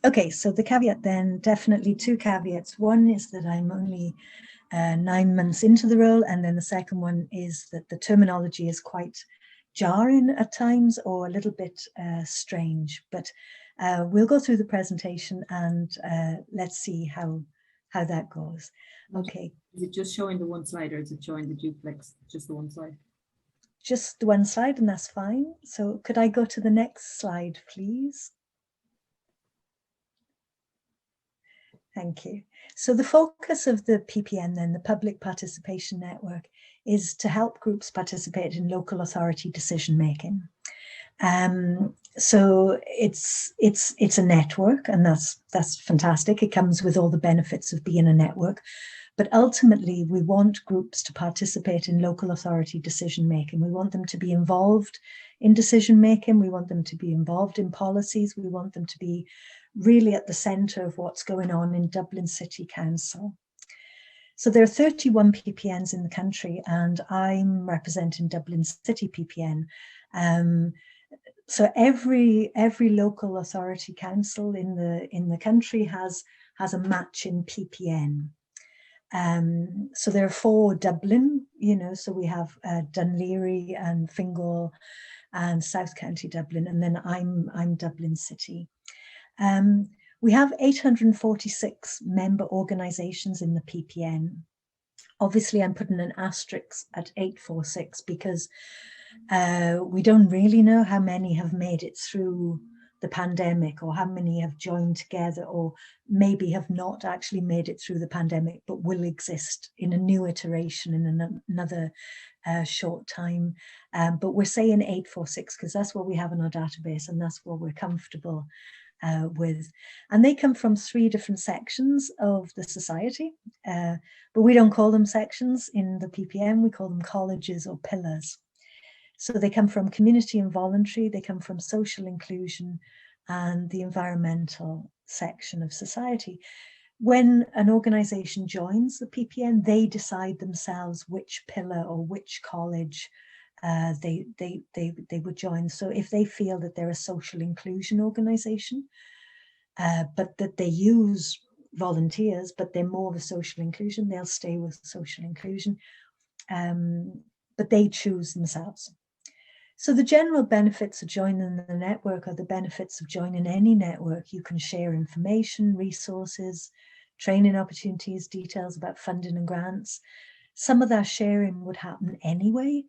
Okay, so the caveat then, definitely two caveats. One is that I'm only 9 months into the role, and then the second one is that the terminology is quite jarring at times or a little bit strange. But we'll go through the presentation and let's see how that goes. Okay. Is it just showing the one slide, or is it showing the duplex, just the one slide? Just the one slide, and that's fine. So could I go to the next slide, please? Thank you. So the focus of the PPN then, the Public Participation Network, is to help groups participate in local authority decision making. So it's a network, and that's fantastic. It comes with all the benefits of being a network. But ultimately, we want groups to participate in local authority decision making. We want them to be involved in decision making. We want them to be involved in policies. We want them to be really at the centre of what's going on in Dublin City Council. So there are 31 PPNs in the country, and I'm representing Dublin City PPN. So every local authority council in the country has a matching PPN. So there are 4 Dublin, so we have Dunleary and Fingal and South County Dublin, and then I'm Dublin City. We have 846 member organisations in the PPN. Obviously, I'm putting an asterisk at 846 because we don't really know how many have made it through the pandemic, or how many have joined together, or maybe have not actually made it through the pandemic but will exist in a new iteration in another short time. But we're saying 846 because that's what we have in our database, and that's what we're comfortable with. And they come from 3 different sections of the society, but we don't call them sections in the PPN, we call them colleges or pillars. So they come from community and voluntary, they come from social inclusion and the environmental section of society. When an organisation joins the PPN, they decide themselves which pillar or which college they would join. So if they feel that they're a social inclusion organisation, but that they use volunteers, but they're more of a social inclusion, they'll stay with social inclusion, but they choose themselves. So the general benefits of joining the network are the benefits of joining any network. You can share information, resources, training opportunities, details about funding and grants. Some of that sharing would happen anyway,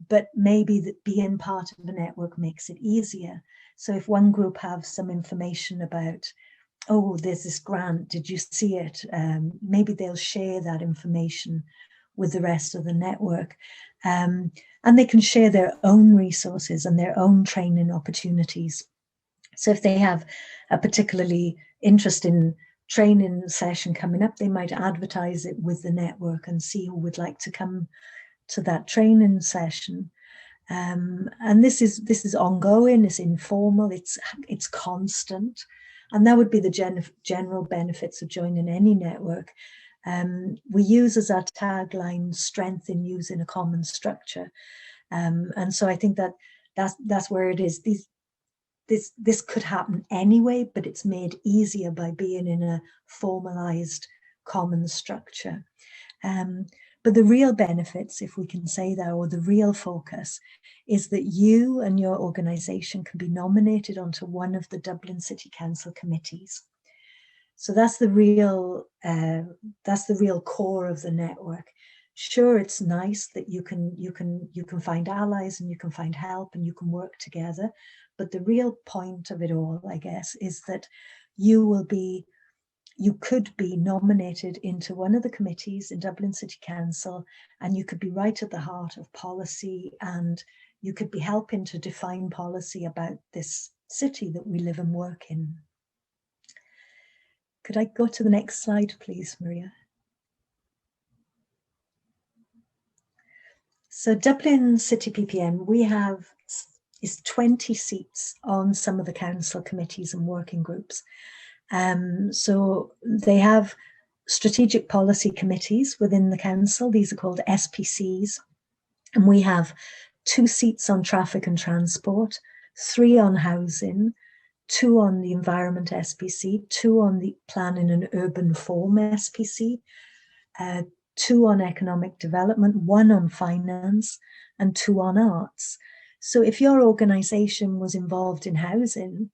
but maybe that being part of the network makes it easier. So if one group have some information about, oh, there's this grant, did you see it? Maybe they'll share that information with the rest of the network. And they can share their own resources and their own training opportunities. So if they have a particularly interesting training session coming up, they might advertise it with the network and see who would like to come to that training session. And this is ongoing, it's informal, it's constant. And that would be the general benefits of joining any network. We use as our tagline, strength in using a common structure. And so I think that's where it is. This could happen anyway, but it's made easier by being in a formalized common structure. But the real benefits, if we can say that, or the real focus, is that you and your organisation can be nominated onto one of the Dublin City Council committees. So that's the real core of the network. Sure, it's nice that you can find allies and you can find help and you can work together, but the real point of it all, I guess, is that you could be nominated into one of the committees in Dublin City Council, and you could be right at the heart of policy, and you could be helping to define policy about this city that we live and work in. Could I go to the next slide, please, Maria? So Dublin City PPN, we have is 20 seats on some of the council committees and working groups. So they have strategic policy committees within the council. These are called SPCs. And we have 2 seats on traffic and transport, 3 on housing, 2 on the environment SPC, 2 on the planning and urban form SPC, 2 on economic development, 1 on finance, and 2 on arts. So if your organization was involved in housing,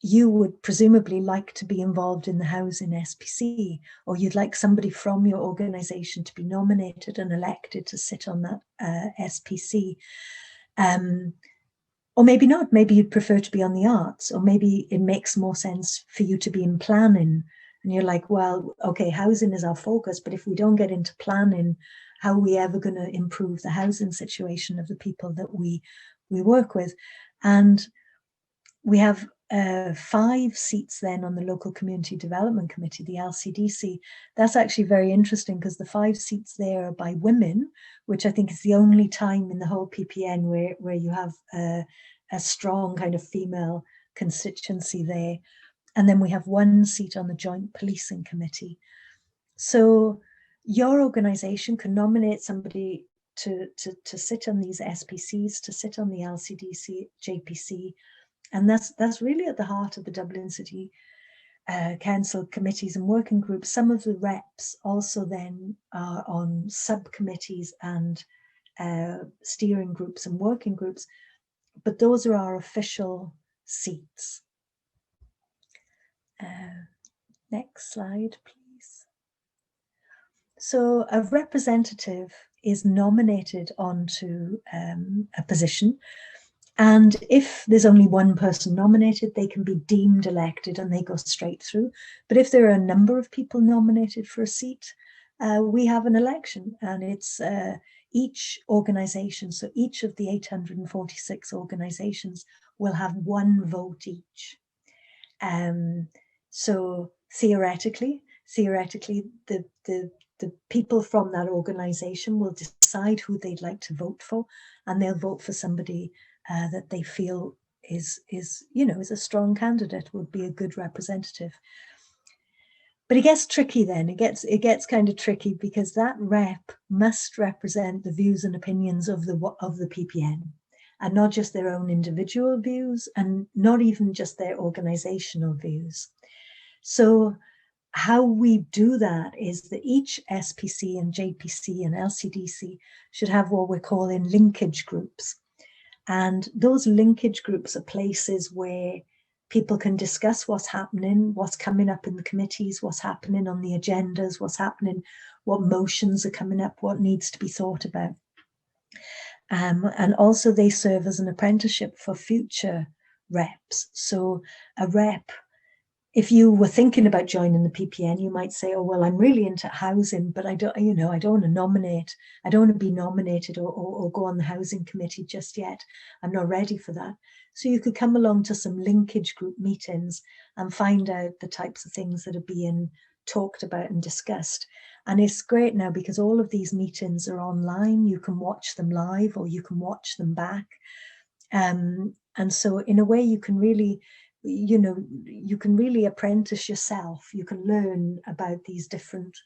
you would presumably like to be involved in the housing SPC, or you'd like somebody from your organization to be nominated and elected to sit on that SPC. Or maybe not, maybe you'd prefer to be on the arts, or maybe it makes more sense for you to be in planning. And you're like, well, okay, housing is our focus, but if we don't get into planning, how are we ever going to improve the housing situation of the people that we work with? And we have 5 seats then on the Local Community Development Committee, the LCDC. That's actually very interesting because the 5 seats there are by women, which I think is the only time in the whole PPN where you have a strong kind of female constituency there. And then we have 1 seat on the Joint Policing Committee. So your organization can nominate somebody to sit on these SPCs, to sit on the LCDC, JPC, and that's really at the heart of the Dublin City Council committees and working groups. Some of the reps also then are on subcommittees and steering groups and working groups, but those are our official seats. Next slide, please. So a representative is nominated onto a position. And if there's only 1 person nominated, they can be deemed elected and they go straight through. But if there are a number of people nominated for a seat, we have an election, and it's each organization. So each of the 846 organizations will have 1 vote each. So theoretically, the people from that organization will decide who they'd like to vote for, and they'll vote for somebody that they feel is a strong candidate, would be a good representative. But it gets tricky then. It gets kind of tricky because that rep must represent the views and opinions of the PPN, and not just their own individual views, and not even just their organizational views. So how we do that is that each SPC and JPC and LCDC should have what we're calling linkage groups. And those linkage groups are places where people can discuss what's happening, what's coming up in the committees, what's happening on the agendas, what's happening, what motions are coming up, what needs to be thought about. And also they serve as an apprenticeship for future reps. So a rep, if you were thinking about joining the PPN, you might say, oh, well, I'm really into housing, but I don't want to nominate. I don't want to be nominated or go on the housing committee just yet. I'm not ready for that. So you could come along to some linkage group meetings and find out the types of things that are being talked about and discussed. And it's great now because all of these meetings are online. You can watch them live or you can watch them back. And so in a way you can really apprentice yourself. You can learn about these different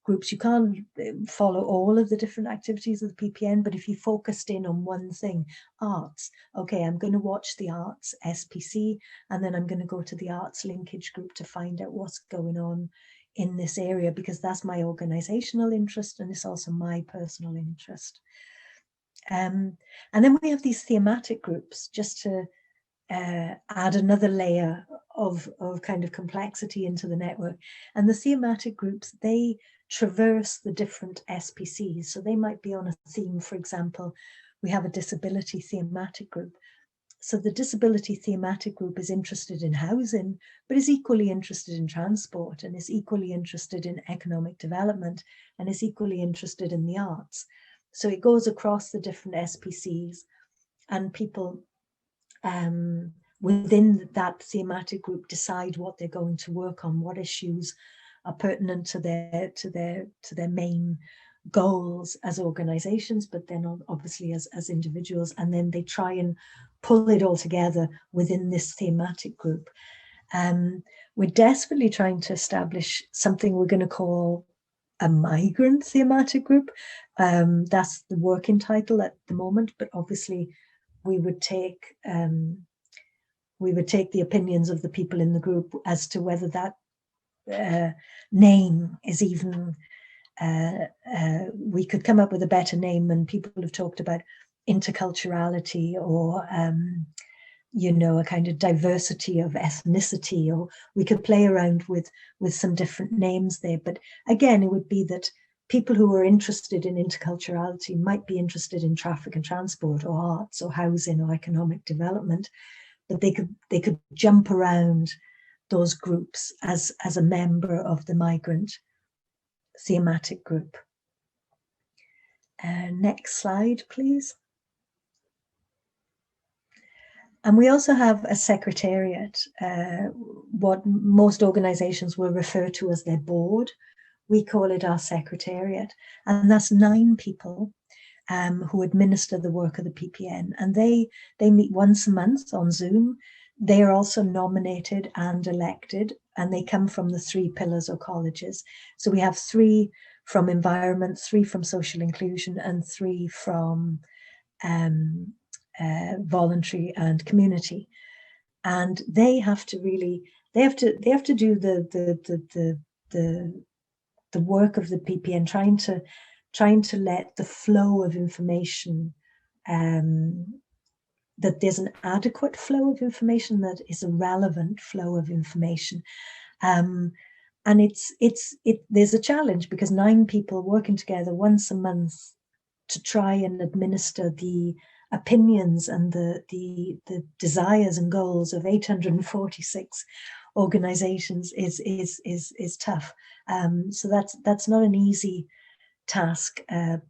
groups. You can't follow all of the different activities of the PPN, but if you focused in on one thing, arts, okay, I'm going to watch the arts SPC, and then I'm going to go to the arts linkage group to find out what's going on in this area, because that's my organizational interest and it's also my personal interest. And then we have these thematic groups, just to add another layer of kind of complexity into the network. And the thematic groups, they traverse the different SPCs. So they might be on a theme. For example, we have a disability thematic group. So the disability thematic group is interested in housing, but is equally interested in transport, and is equally interested in economic development, and is equally interested in the arts. So it goes across the different SPCs, and people within that thematic group decide what they're going to work on, what issues are pertinent to their main goals as organizations, but then obviously as individuals, and then they try and pull it all together within this thematic group. We're desperately trying to establish something we're going to call a migrant thematic group. That's the working title at the moment, but obviously we would take we would take the opinions of the people in the group as to whether that name is even, we could come up with a better name, and people have talked about interculturality, or you know, a kind of diversity of ethnicity, or we could play around with some different names there. But again, it would be that people who are interested in interculturality might be interested in traffic and transport, or arts, or housing, or economic development, but they could jump around those groups as a member of the migrant thematic group. Next slide, please. And we also have a secretariat, what most organizations will refer to as their board. We call it our secretariat, and that's 9 people who administer the work of the PPN, and they meet once a month on Zoom. They are also nominated and elected, and they come from the 3 pillars or colleges. So we have 3 from environment, 3 from social inclusion, and 3 from voluntary and community. And they have to really, they have to do the work of the PPN, trying to let the flow of information, that there's an adequate flow of information, that is a relevant flow of information. And there's a challenge, because 9 people working together once a month to try and administer the opinions and the desires and goals of 846 organizations is tough. So that's not an easy task,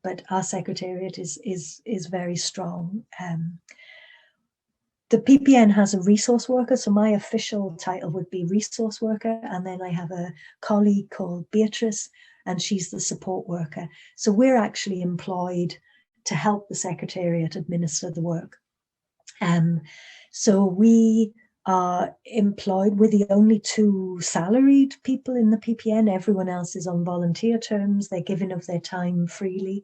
but our secretariat is very strong. The PPN has a resource worker, so my official title would be resource worker, and then I have a colleague called Beatrice, and she's the support worker. So we're actually employed to help the Secretariat administer the work. So we are employed, we're the only 2 salaried people in the PPN. Everyone else is on volunteer terms, they're giving of their time freely.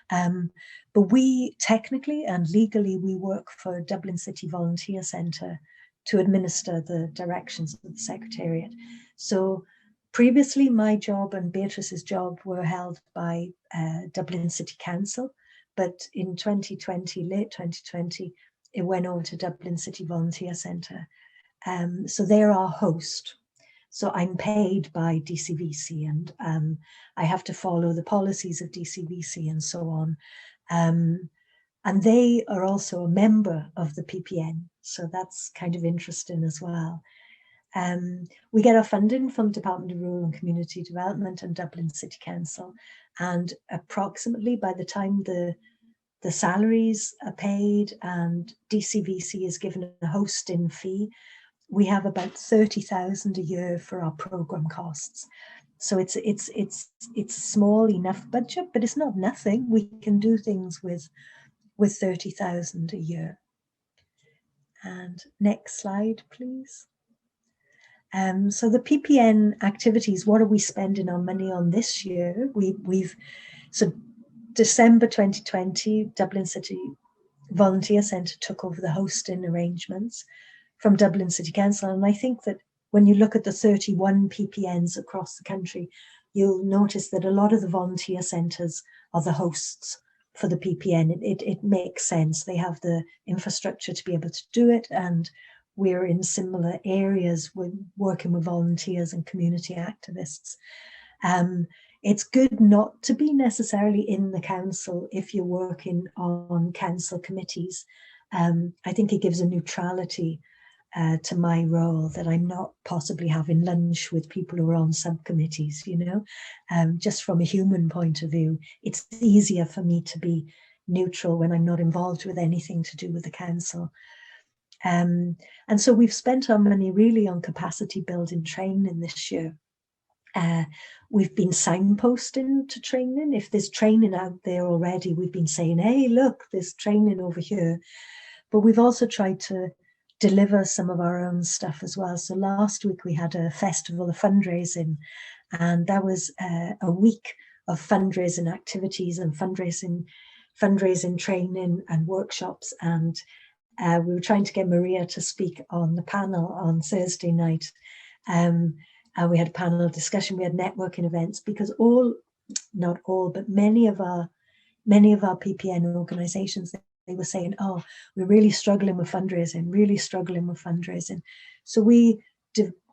But we technically and legally, we work for Dublin City Volunteer Centre to administer the directions of the Secretariat. So previously, my job and Beatrice's job were held by Dublin City Council, but in 2020, late 2020, it went over to Dublin City Volunteer Centre. So they're our host. So I'm paid by DCVC, and I have to follow the policies of DCVC and so on. And they are also a member of the PPN, so that's kind of interesting as well. We get our funding from Department of Rural and Community Development and Dublin City Council, and approximately by the time the salaries are paid and DCVC is given a hosting fee, we have about 30,000 a year for our programme costs. So it's a small enough budget, but it's not nothing. We can do things with 30,000 a year. And next slide, please. So the PPN activities, what are we spending our money on this year? So December 2020, Dublin City Volunteer Centre took over the hosting arrangements from Dublin City Council. And I think that when you look at the 31 PPNs across the country, you'll notice that a lot of the volunteer centres are the hosts for the PPN. It makes sense. They have the infrastructure to be able to do it, and we're in similar areas with working with volunteers and community activists. It's good not to be necessarily in the council if you're working on council committees. I think it gives a neutrality to my role, that I'm not possibly having lunch with people who are on subcommittees, you know. Just from a human point of view, it's easier for me to be neutral when I'm not involved with anything to do with the council. And so we've spent our money really on capacity building training this year. We've been signposting to training. If there's training out there already, we've been saying, hey, look, there's training over here. But we've also tried to deliver some of our own stuff as well. So last week we had a festival of fundraising, and that was a week of fundraising activities and fundraising training and workshops. And We were trying to get Maria to speak on the panel on Thursday night. And we had a panel discussion, we had networking events, because not all, but many of our PPN organizations, they were saying, oh, we're really struggling with fundraising. So we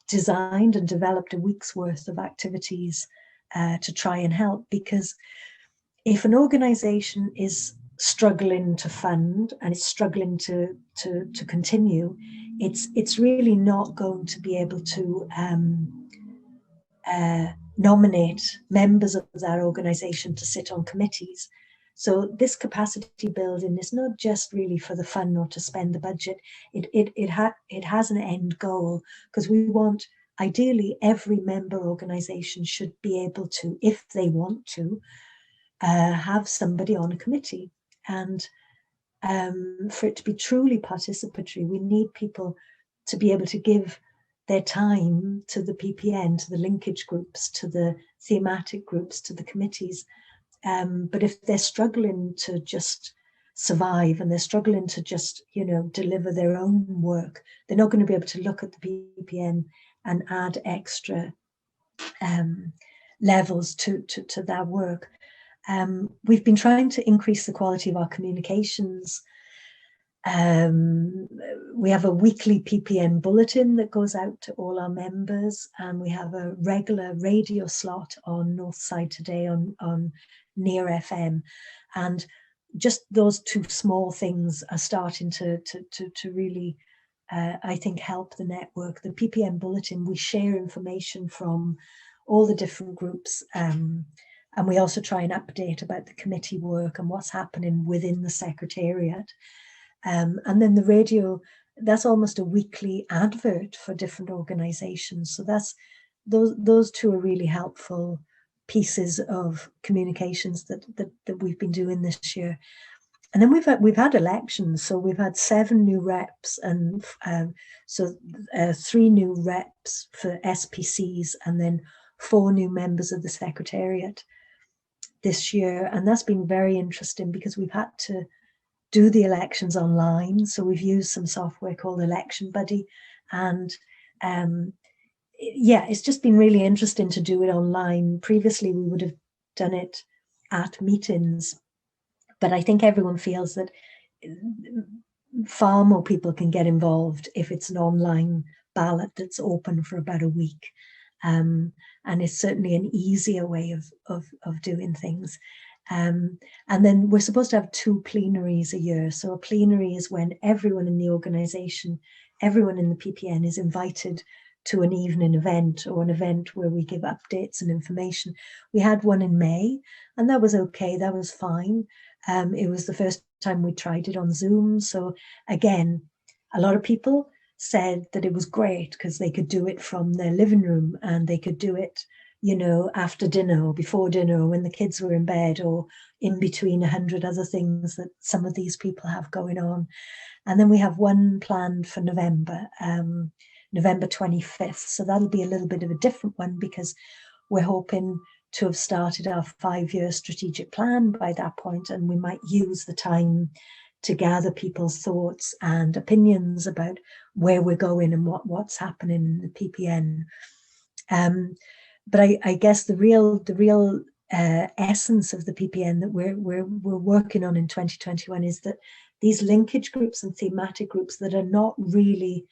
designed and developed a week's worth of activities to try and help, because if an organization is struggling to fund and it's struggling to continue, it's really not going to be able to nominate members of that organization to sit on committees. So this capacity building is not just really for the fun or to spend the budget. It has an end goal, because we want, ideally, every member organization should be able to, if they want to, have somebody on a committee. And for it to be truly participatory, we need people to be able to give their time to the PPN, to the linkage groups, to the thematic groups, to the committees. But if they're struggling to just survive and they're struggling to just, deliver their own work, they're not going to be able to look at the PPN and add extra levels to that work. We've been trying to increase the quality of our communications. We have a weekly PPN bulletin that goes out to all our members, and we have a regular radio slot on Northside Today on Near FM. And just those two small things are starting to really, I think, help the network. The PPN bulletin, we share information from all the different groups, and we also try and update about the committee work and what's happening within the Secretariat. And then the radio, that's almost a weekly advert for different organizations. So that's those two are really helpful pieces of communications that we've been doing this year. And then we've had elections. So we've had 7 new reps, and 3 new reps for SPCs, and then 4 new members of the Secretariat this year. And that's been very interesting, because we've had to do the elections online. So we've used some software called Election Buddy. And it's just been really interesting to do it online. Previously, we would have done it at meetings. But I think everyone feels that far more people can get involved if it's an online ballot that's open for about a week. And it's certainly an easier way of doing things. And then we're supposed to have 2 plenaries a year. So a plenary is when everyone in the organization, everyone in the PPN is invited to an evening event, or an event where we give updates and information. We had one in May, and that was okay. That was fine. It was the first time we tried it on Zoom. So again, a lot of people said that it was great because they could do it from their living room, and they could do it, after dinner or before dinner, or when the kids were in bed, or in between 100 other things that some of these people have going on. And then we have one planned for November, November 25th. So that'll be a little bit of a different one, because we're hoping to have started our 5-year strategic plan by that point, and we might use the time to gather people's thoughts and opinions about where we're going and what's happening in the PPN. But I guess the real essence of the PPN that we're working on in 2021 is that these linkage groups and thematic groups that are not really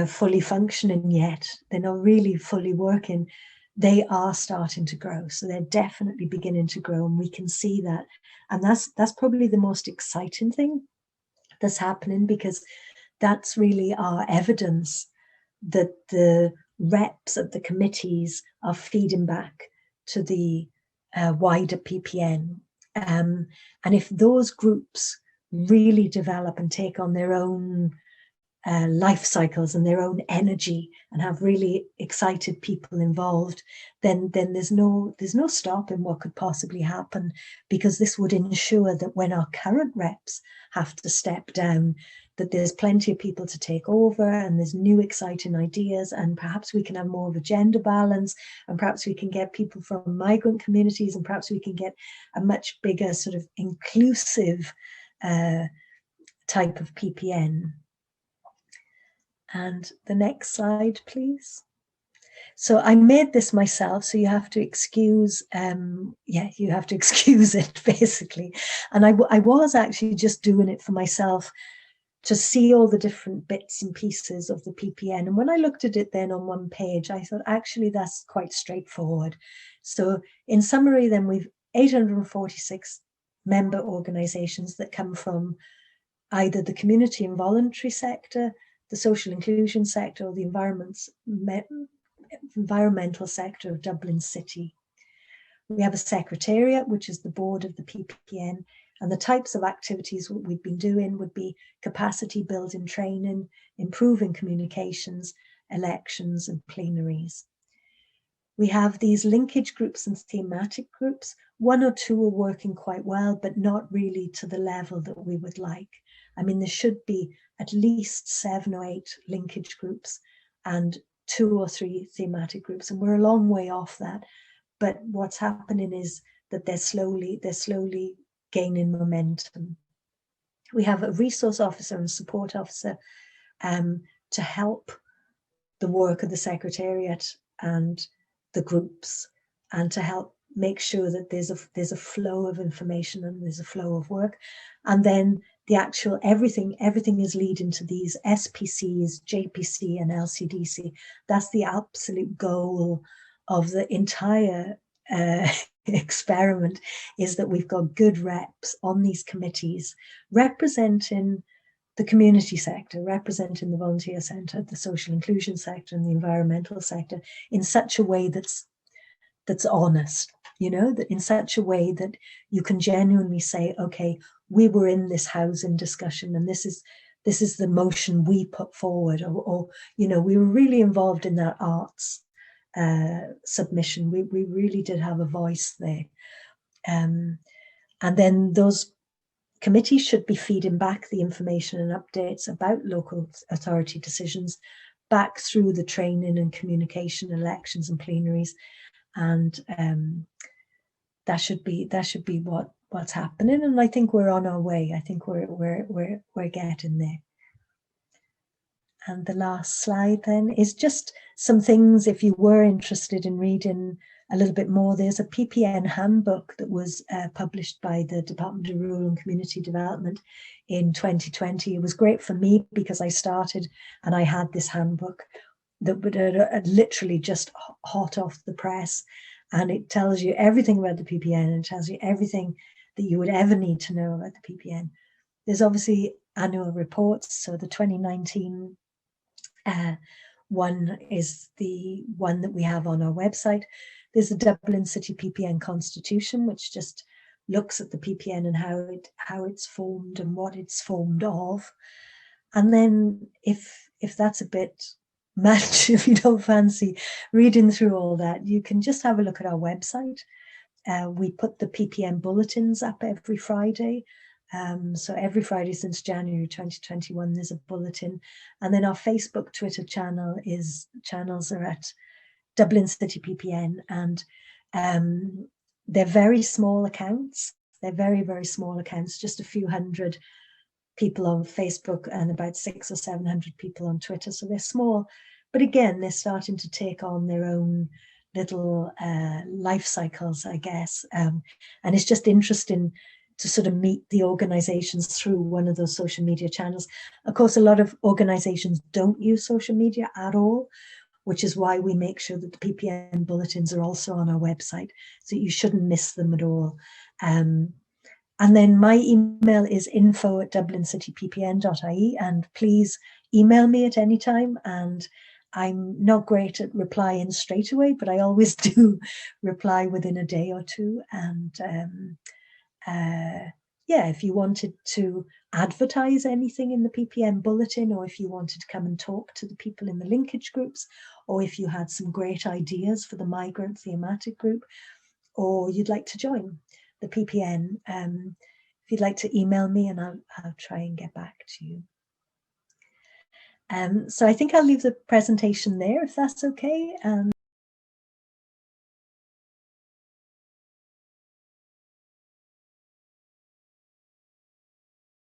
fully functioning yet, they're not really fully working, they are starting to grow. So they're definitely beginning to grow, and we can see that. And that's probably the most exciting thing that's happening, because that's really our evidence that the reps of the committees are feeding back to the wider PPN. And if those groups really develop and take on their own life cycles and their own energy, and have really excited people involved, then there's no stopping what could possibly happen, because this would ensure that when our current reps have to step down, that there's plenty of people to take over, and there's new exciting ideas, and perhaps we can have more of a gender balance, and perhaps we can get people from migrant communities, and perhaps we can get a much bigger sort of inclusive type of PPN. And the next slide, please. So I made this myself, so you have to excuse, you have to excuse it basically. And I was actually just doing it for myself to see all the different bits and pieces of the PPN. And when I looked at it then on one page, I thought, actually, that's quite straightforward. So in summary, then we've 846 member organizations that come from either the community and voluntary sector, the social inclusion sector, or the environmental sector of Dublin City. We have a secretariat, which is the board of the PPN, and the types of activities we've been doing would be capacity building training, improving communications, elections, and plenaries. We have these linkage groups and thematic groups. One or two are working quite well, but not really to the level that we would like. I mean, there should be at least 7 or 8 linkage groups and 2 or 3 thematic groups, and we're a long way off that. But what's happening is that they're slowly gaining momentum. We have a resource officer and support officer to help the work of the Secretariat and the groups, and to help make sure that there's a flow of information and there's a flow of work. And then the actual everything is leading to these SPCs, JPC and LCDC. That's the absolute goal of the entire experiment, is that we've got good reps on these committees representing the community sector, representing the volunteer sector, the social inclusion sector and the environmental sector in such a way that's honest, you know, that in such a way that you can genuinely say, okay, we were in this housing discussion and this is the motion we put forward, or you know, we were really involved in that arts submission. We really did have a voice there. And then those committees should be feeding back the information and updates about local authority decisions back through the training and communication, elections and plenaries. And that should be what's happening. And I think we're on our way. I think we're getting there. And the last slide then is just some things, if you were interested in reading a little bit more, there's a PPN handbook that was published by the Department of Rural and Community Development in 2020. It was great for me because I started and I had this handbook that would literally just hot off the press, and it tells you everything about the PPN and it tells you everything that you would ever need to know about the PPN. There's obviously annual reports, so the 2019 one is the one that we have on our website. There's a Dublin City PPN Constitution, which just looks at the PPN and how it's formed and what it's formed of. And then if that's a bit much, if you don't fancy reading through all that, you can just have a look at our website. We put the PPN bulletins up every Friday. So every Friday since January 2021, there's a bulletin. And then our Facebook, Twitter channels are at Dublin City PPN. And they're very small accounts. They're very, very small accounts, just a few hundred people on Facebook and about 600 or 700 people on Twitter. So they're small, but again, they're starting to take on their own little life cycles, I guess. And it's just interesting to sort of meet the organizations through one of those social media channels. Of course, a lot of organizations don't use social media at all, which is why we make sure that the PPN bulletins are also on our website, so you shouldn't miss them at all. And then my email is info@dublincityppn.ie, and please email me at any time. And I'm not great at replying straight away, but I always do reply within a day or two. And yeah, if you wanted to advertise anything in the PPN bulletin, or if you wanted to come and talk to the people in the linkage groups, or if you had some great ideas for the migrant thematic group, or you'd like to join the PPN, if you'd like to email me, and I'll try and get back to you. So I think I'll leave the presentation there, if that's okay.